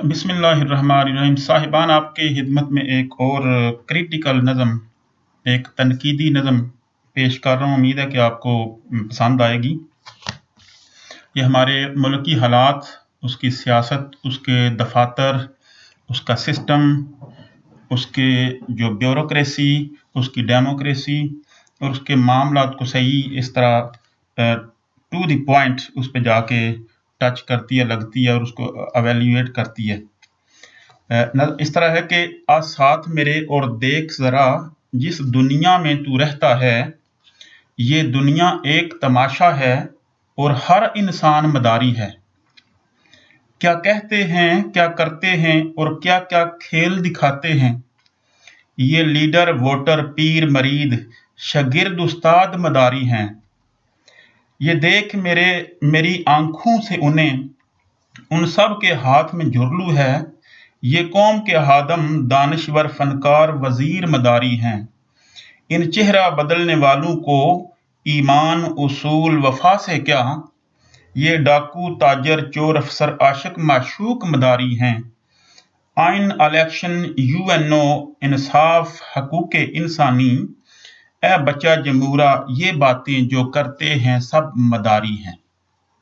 बिस्मिल्लाहिर्रहमानिर्रहीम। साहिबान, आपके खिदमत में एक और क्रिटिकल नज़म, एक तनकीदी नज़म पेश कर रहा हूँ। उम्मीद है कि आपको पसंद आएगी। ये हमारे मुल्क की हालात, उसकी सियासत, उसके दफातर, उसका सिस्टम, उसके जो ब्यूरोक्रेसी, उसकी डेमोक्रेसी और उसके मामलात को सही इस तरह टू द पॉइंट उस पर जाके टच करती है, लगती है और उसको एवेल्यूएट करती है। इस तरह है कि आज साथ मेरे और देख ज़रा, जिस दुनिया में तू रहता है, ये दुनिया एक तमाशा है और हर इंसान मदारी है। क्या कहते हैं, क्या करते हैं और क्या क्या खेल दिखाते हैं, ये लीडर, वोटर, पीर, मरीद, शागिर्द, उस्ताद मदारी हैं। ये देख मेरी आंखों से उन्हें, उन सब के हाथ में झुर्लू है। ये कौम के हादम, दानिश्वर, फनकार, वजीर मदारी हैं। इन चेहरा बदलने वालों को ईमान, उसूल, वफा से क्या, ये डाकू, ताजर, चोर, अफसर, आशिक, माशूक मदारी हैं। आइन, इलेक्शन, UNO, इंसाफ, हकूक़े इंसानी, ए बच्चा जमूरा, ये बातें जो करते हैं सब मदारी हैं।